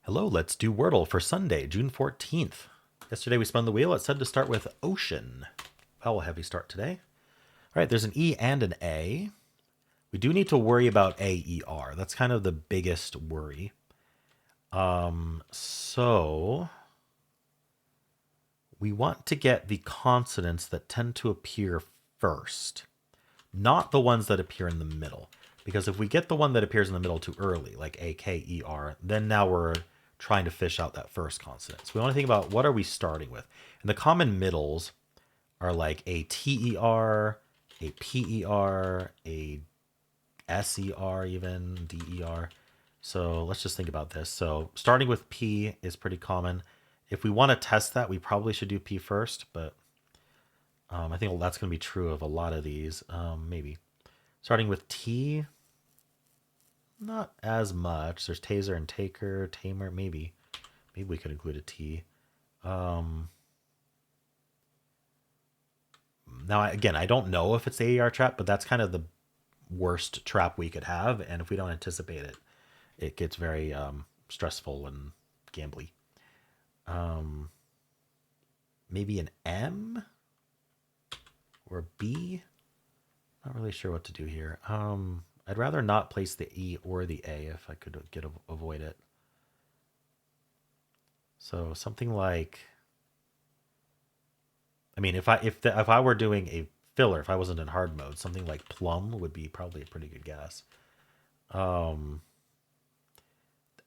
Hello, let's do Wordle for Sunday, June 14th. Yesterday we spun the wheel. It said to start with ocean. Well, a heavy start today. All right, there's an E and an A. We do need to worry about AER. That's kind of the biggest worry. So we want to get the consonants that tend to appear first, not the ones that appear in the middle. Because if we get the one that appears in the middle too early, like AKER, then now we're trying to fish out that first consonant. So we want to think about what are we starting with. And the common middles are like a TER, a PER, a SER even, DER. So let's just think about this. So starting with P is pretty common. If we want to test that, we probably should do P first, but I think that's going to be true of a lot of these. Maybe. Starting with T, not as much. There's taser and taker, tamer, maybe. Maybe we could include a T. Now, again, I don't know if it's the AER trap, but that's kind of the worst trap we could have. And if we don't anticipate it, it gets very stressful and gambly. Maybe an M or a B. Not really sure what to do here. I'd rather not place the E or the A if I could avoid it. So something like, I mean, if I were doing a filler, if I wasn't in hard mode, something like plum would be probably a pretty good guess.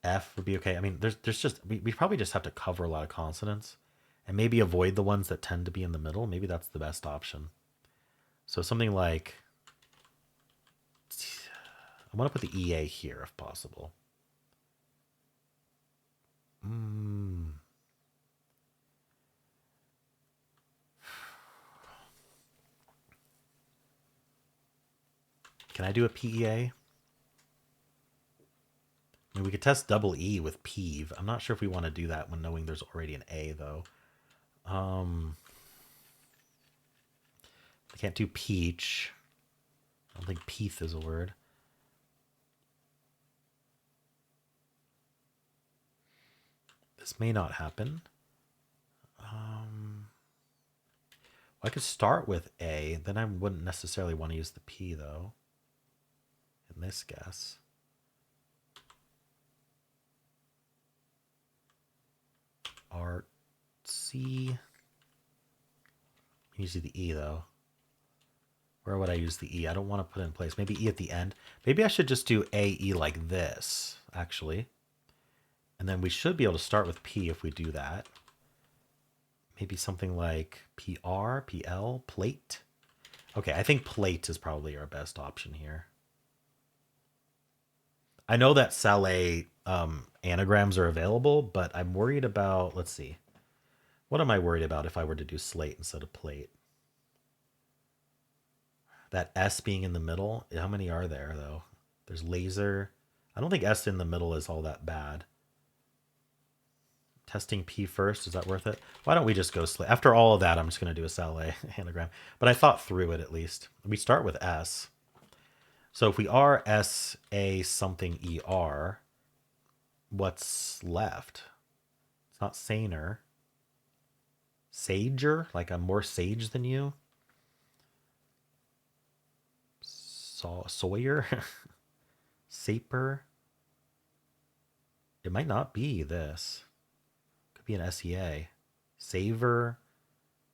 F would be okay. I mean, there's just we probably just have to cover a lot of consonants and maybe avoid the ones that tend to be in the middle. Maybe that's the best option. So something like, I want to put the EA here if possible. Can I do a PEA? I mean, we could test double E with peeve. I'm not sure if we want to do that when knowing there's already an A, though. I can't do peach. I don't think peeth is a word. This may not happen. I could start with A, then I wouldn't necessarily want to use the P, though, in this guess. R, C. Use the E, though. Where would I use the E? I don't want to put it in place. Maybe E at the end. Maybe I should just do AE like this, actually. And then we should be able to start with P if we do that. Maybe something like PR, PL, plate. Okay, I think plate is probably our best option here. I know that Saleh anagrams are available, but I'm worried about, let's see. What am I worried about if I were to do slate instead of plate? That S being in the middle, how many are there, though? There's laser. I don't think S in the middle is all that bad. Testing P first, is that worth it? Why don't we just go slate? After all of that, I'm just going to do a Saleh anagram. But I thought through it at least. We start with S. So if we are S, A, something, ER, what's left? It's not saner. Sager? Like I'm more sage than you? Sawyer? Saper? It might not be this. Could be an SEA. Saver?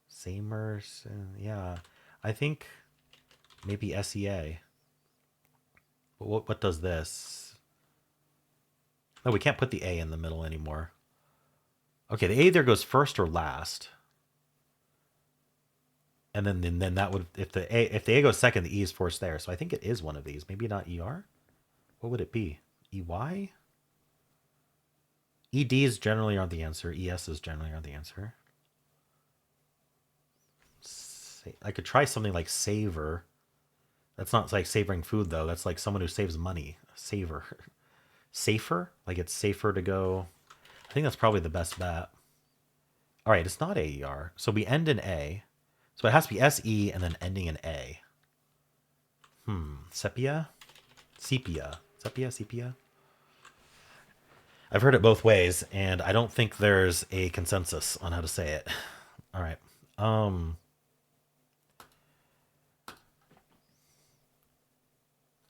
Samers? Yeah. I think maybe SEA. But what does this? No, we can't put the A in the middle anymore. Okay, the A either goes first or last. And then that would, if the A goes second, the E is forced there. So I think it is one of these. Maybe not ER. What would it be? EY? EDs generally aren't the answer. ESs generally aren't the answer. I could try something like saver. That's not like savoring food though. That's like someone who saves money. Saver. Safer? Like it's safer to go. I think that's probably the best bet. All right, it's not AER. So we end in A. So it has to be SE and then ending in A. Sepia? Sepia. Sepia? Sepia? I've heard it both ways, and I don't think there's a consensus on how to say it. All right. I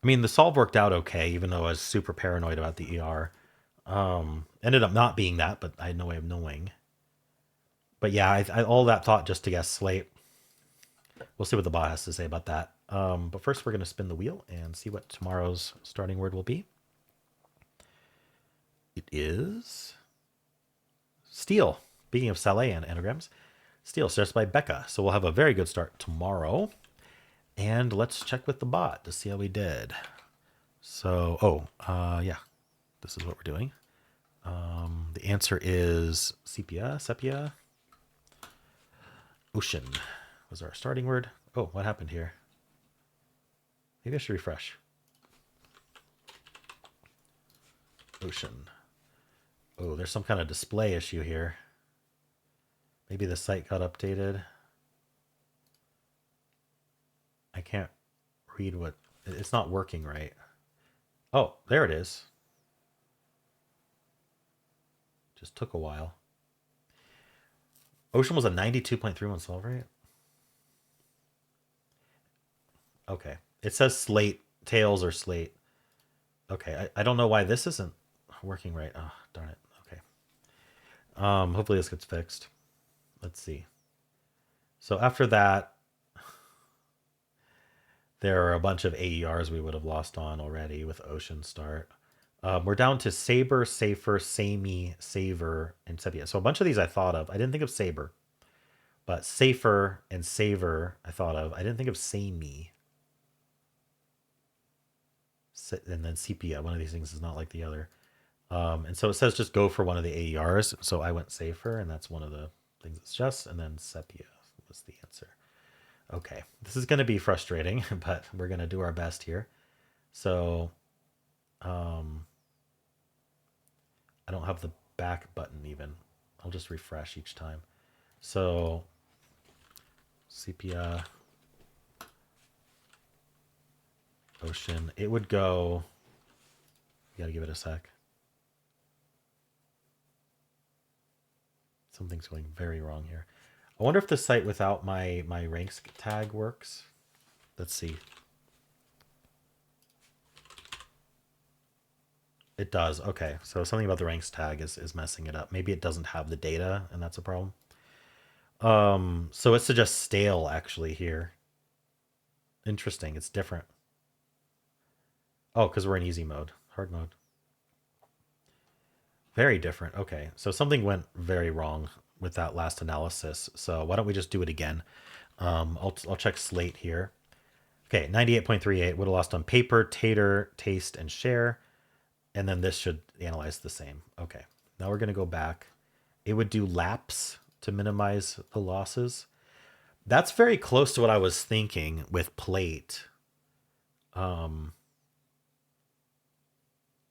mean, the solve worked out okay, even though I was super paranoid about the ER. Ended up not being that, but I had no way of knowing. But yeah, all that thought just to guess slate. We'll see what the bot has to say about that. But first, we're going to spin the wheel and see what tomorrow's starting word will be. It is steel. Speaking of Saleh and anagrams, steel starts by Becca. So we'll have a very good start tomorrow. And let's check with the bot to see how we did. So, yeah, this is what we're doing. The answer is sepia. Ocean was our starting word. Oh, what happened here? Maybe I should refresh. Ocean. Oh, there's some kind of display issue here. Maybe the site got updated. I can't read what... It's not working right. Oh, there it is. Just took a while. Ocean was a 92.31 solve rate. Okay. It says slate, tails or slate. Okay, I don't know why this isn't working right. Oh, darn it. Okay. Hopefully this gets fixed. Let's see. So after that, there are a bunch of AERs we would have lost on already with Ocean start. We're down to Saber, Safer, Samey, Saver, and Sepia. So a bunch of these I thought of. I didn't think of Saber. But Safer and Saver I thought of. I didn't think of Samey. And then Sepia. One of these things is not like the other. And so it says just go for one of the AERs. So I went Safer, and that's one of the things it's just. And then Sepia was the answer. Okay, this is going to be frustrating, but we're going to do our best here. So I don't have the back button even. I'll just refresh each time. So sepia, ocean, it would go, you got to give it a sec. Something's going very wrong here. I wonder if the site without my ranks tag works. Let's see. It does. Okay. So something about the ranks tag is messing it up. Maybe it doesn't have the data and that's a problem. So it suggests stale actually here. Interesting. It's different. Oh, because we're in easy mode, hard mode. Very different. Okay. So something went very wrong with that last analysis. So why don't we just do it again? I'll check slate here. Okay, 98.38 would have lost on paper, tater, taste, and share. And then this should analyze the same. Okay, now we're going to go back. It would do laps to minimize the losses. That's very close to what I was thinking with plate.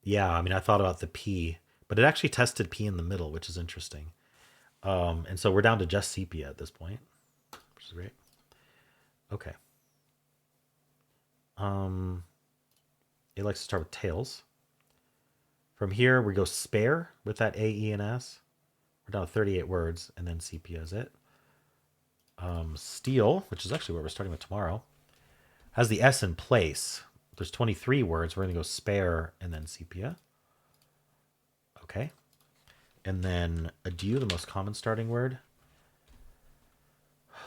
Yeah, I mean, I thought about the P, but it actually tested P in the middle, which is interesting. And so we're down to just sepia at this point, which is great. Okay. It likes to start with tails. From here, we go spare with that A, E, and S. We're down to 38 words, and then sepia is it. Steel, which is actually what we're starting with tomorrow, has the S in place. There's 23 words. We're going to go spare and then sepia. Okay. And then adieu, the most common starting word.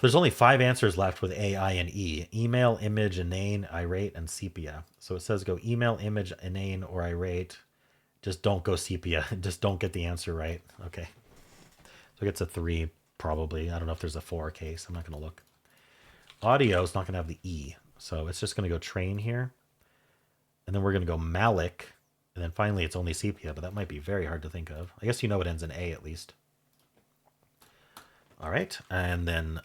There's only 5 answers left with A, I, and E. Email, image, inane, irate, and sepia. So it says go email, image, inane, or irate. Just don't go sepia. Just don't get the answer right. Okay. So it gets a 3 probably. I don't know if there's a 4 case. I'm not going to look. Audio is not going to have the E. So it's just going to go train here. And then we're going to go Malik. And then finally it's only sepia, but that might be very hard to think of. I guess you know it ends in A at least. All right. And then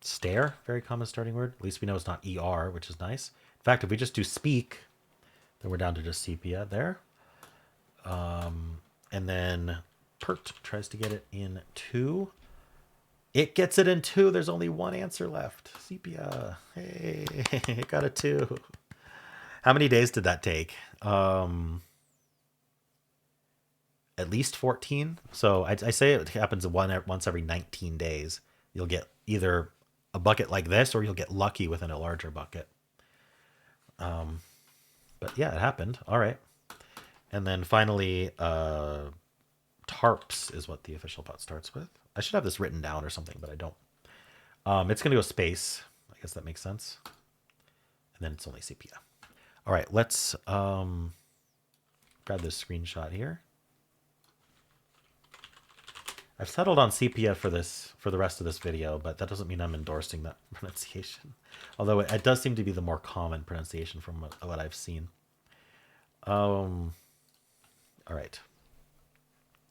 stare, very common starting word. At least we know it's not ER, which is nice. In fact, if we just do speak, then we're down to just sepia there. And then pert tries to get it in 2. It gets it in 2. There's only 1 answer left. Sepia. Hey, it got a 2. How many days did that take? at least 14. So I say it happens once every 19 days. You'll get either a bucket like this or you'll get lucky within a larger bucket. But yeah, it happened. All right. And then finally, tarps is what the official bot starts with. I should have this written down or something, but I don't. It's going to go space. I guess that makes sense. And then it's only sepia. All right, let's grab this screenshot here. I've settled on sepia for the rest of this video, but that doesn't mean I'm endorsing that pronunciation. Although it does seem to be the more common pronunciation from what I've seen. All right.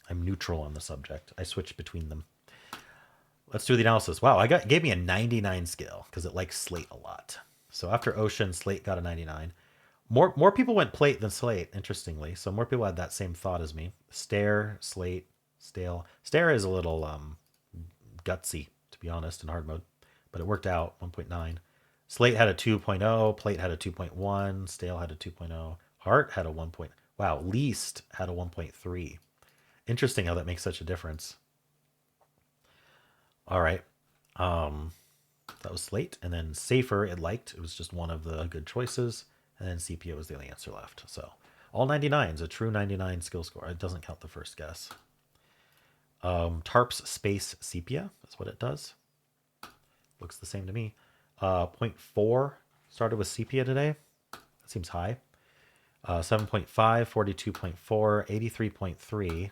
I'm neutral on the subject. I switch between them. Let's do the analysis. Wow, gave me a 99 skill because it likes slate a lot. So after ocean, slate got a 99. More people went plate than slate, interestingly. So more people had that same thought as me. Stare, slate, stale. Stare is a little gutsy, to be honest, in hard mode. But it worked out, 1.9. Slate had a 2.0, plate had a 2.1, stale had a 2.0, heart had a 1. Wow, least had a 1.3. Interesting how that makes such a difference. All right. That was slate. And then safer, it liked. It was just one of the good choices. And then sepia was the only answer left. So all 99s, a true 99 skill score. It doesn't count the first guess. Tarps space sepia is what it does. Looks the same to me. 0.4 started with sepia today. That seems high. 7.5, 42.4, 83.3,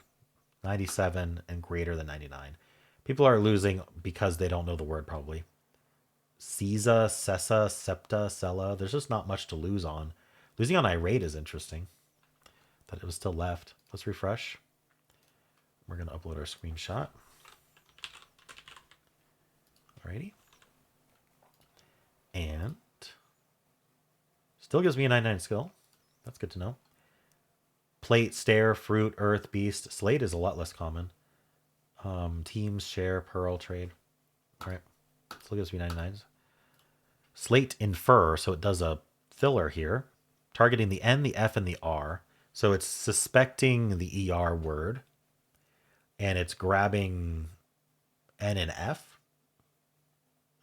97, and greater than 99. People are losing because they don't know the word, probably. Cesa, Sessa, Septa, Sella. There's just not much to lose on. Losing on irate is interesting. That it was still left. Let's refresh. We're going to upload our screenshot. Alrighty. And still gives me a 99 skill. That's good to know. Plate, stare, fruit, earth, beast. Slate is a lot less common. Teams, share, pearl, trade. All right. Still gives me 99s. Slate, infer. So it does a filler here, targeting the N, the F, and the R. So it's suspecting the ER word. And it's grabbing N and F.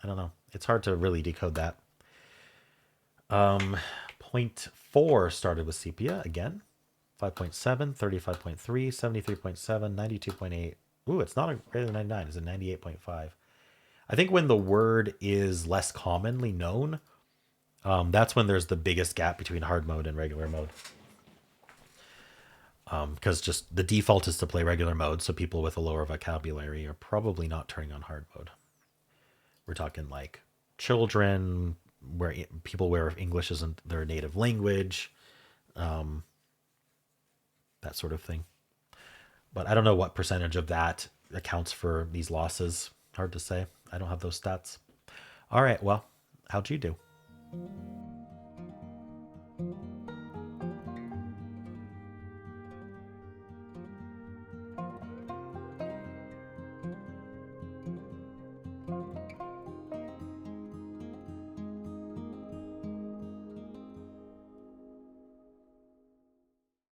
I don't know. It's hard to really decode that. 0.4 started with sepia again. 5.7, 35.3, 73.7, 92.8. Ooh, it's not a greater than 99. It's a 98.5. I think when the word is less commonly known, that's when there's the biggest gap between hard mode and regular mode. Because just the default is to play regular mode, so people with a lower vocabulary are probably not turning on hard mode. We're talking like children, where people where English isn't their native language, that sort of thing. But I don't know what percentage of that accounts for these losses. Hard to say. I don't have those stats. All right, well, how'd you do?